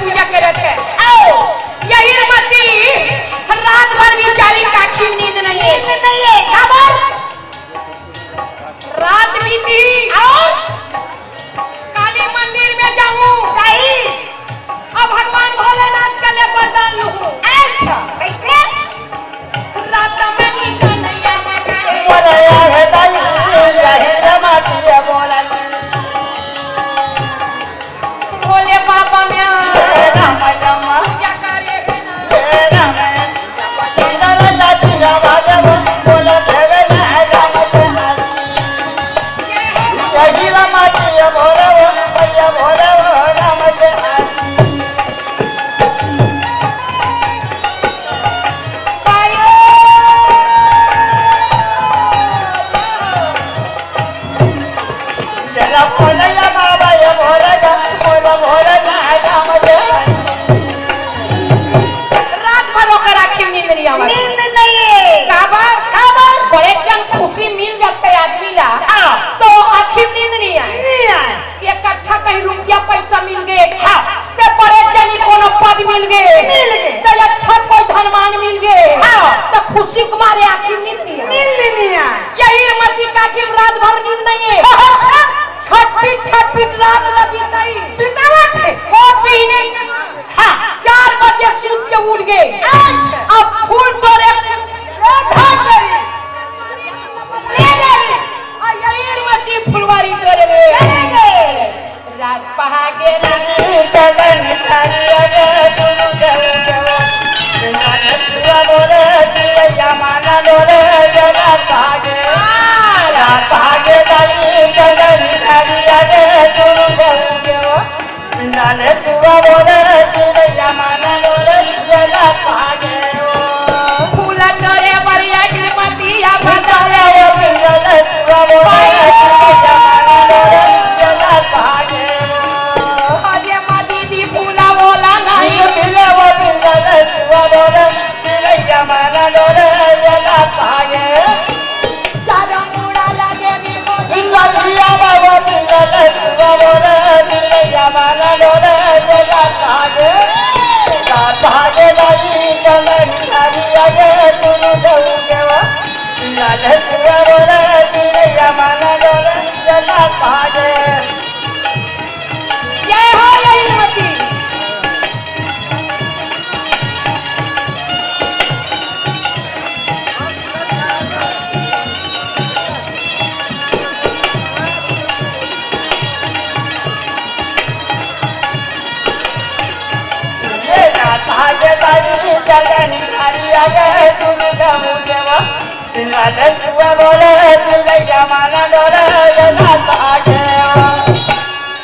पूजा करत है। यही मती रात भर बिचारी काखी नींद नहीं है। खबर रात बीती और काली मंदिर में जाऊं अब भगवान भोलेनाथ का ले वरदान लूं। अच्छा कैसे रात में नींद नहीं बोले बाबा में खुशी मिल जाते आदमी ला तो आखिर नींद नहीं आए। इकट्ठा कहीं रुपया पैसा मिल गए तो बड़े जनी कोनो पद मिल गए तो अच्छा कोई धनवान मिल गए तो खुशी के मारे आखिर नींद नहीं आए। यही मती का कि रात भर नींद नहीं है। छटपट रात ला बीताई हो पीने 4 बजे सूत के उठ गए। अब फूल तोड़े फुलवारी तोरे रात पहागे चलन फूला तोरे बरिया गिरपतिया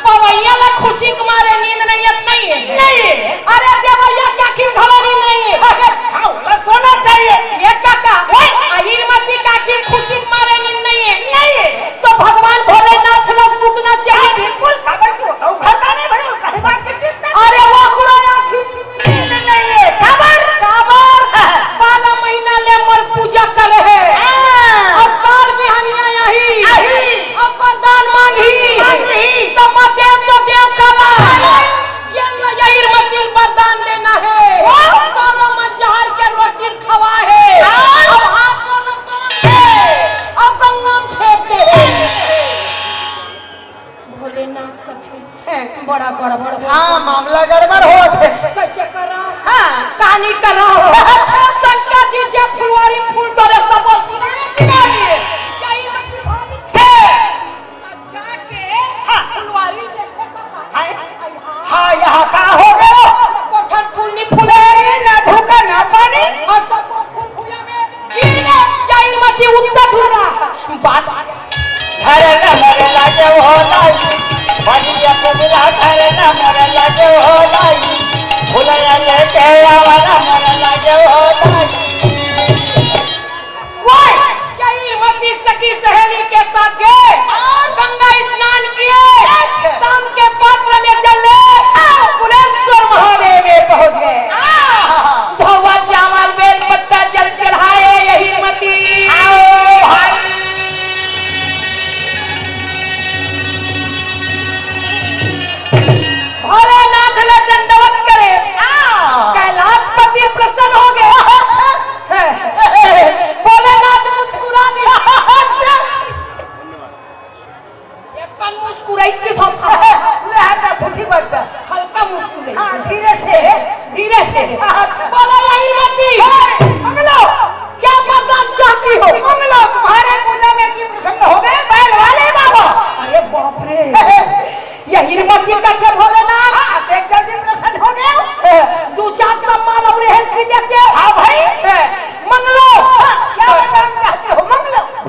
पवैया ला खुशी कुमारे नींद नहीं है। अरे देवैया क्या क्यों भला नींद नहीं है? सोना चाहिए ये काका मती का क्यों खुशी कुमारे नींद नहीं है तो भगवान भोलेनाथ ला सूचना चाहिए। बिल्कुल खबर क्यों होता हूँ घर नहीं भाई कहीं बात की चिंता। अरे वो कुराया नींद नहीं है। खबर 12 महीना ले मर पूजा करे है और काल बिहानिया यही अब वरदान मांगी तो देव काला यही मती वरदान देना है। करो मत जहर के रोटी खवा है अब हाथ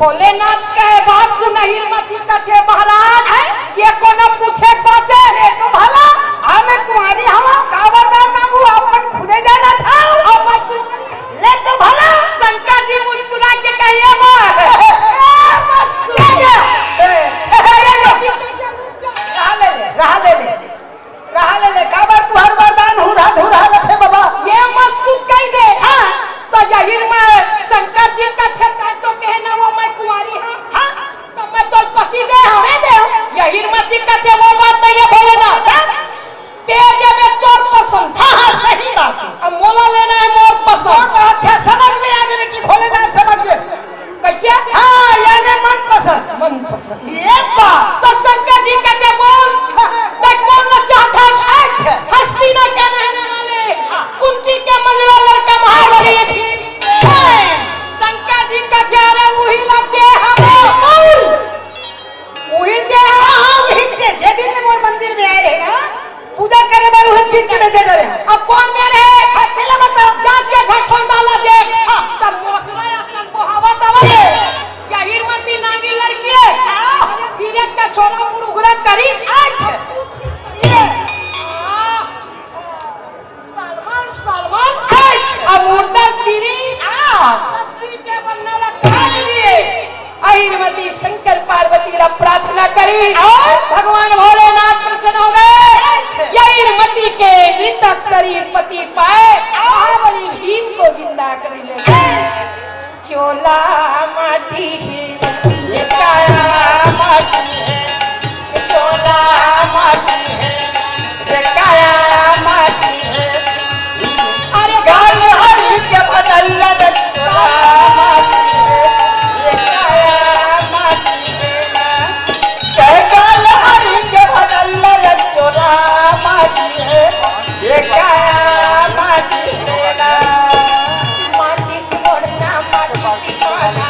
भोलेनाथ कहे बात सुनहिर मती कथे महाराज ये कोनो पूछे पाते ले तो भला हमें कुंवारी हवा कावरदार मांगू अपन खुदे जाना था अब ले तो भला शंकर जी मुस्कुरा के कहिए मार रहा ले काबर तू हर वरदान हुरा धुरा लथे बाबा ये मस्तूत कह दे हां तो जाहिर में शंकर जी का थे तो कहे ना वो मैं कुंवारी हूं हां तो मैं तो पति दे हूं जाहिर मत का थे वो बात नहीं है भोलेनाथ तेरे में तोर पसंद हां सही बात है अब मोला लेना है मोर पसंद अच्छा समझ में आ गया कि भोलेनाथ समझ गए कैसे हां यानी मन पसंद ये बात तो शंकर जी कहते बोल मैं कौन ना चाहता अच्छा हस्ती ना कहने वाले कुंती के मंगला लड़का महाबली शंकर जी का जारे वही लगे हम वही दे वही जे दिन में मोर मंदिर में आए रहे ना पूजा करे बार उस दिन के में दे रहे अब कौन मेरे चला बता जाके घटों डाला दे तब मोटरा असन को हवा तवा या हिरमती नागी लड़की है फिर एक का छोरा मुड़गुरा करीस आज सलमान अब मोटर तिरीस सीते बनने लगा लिए हिरमती शंकर पार्वती रा प्रार्थना करी और भगवान भोलेनाथ प्रसन्न हो गए या हिरमती के मृतक शरीर पति पाए महाबली भीम को जिंदा कर ले चोला माटी ये काया माटी चोला माटी ये काया माटी अरे गाल हरि के बदला चोला माटी ये काया माटी जय गाल हरि के बदला चोला माटी ये काया माटी माटी छोड़ना माटी छोड़ना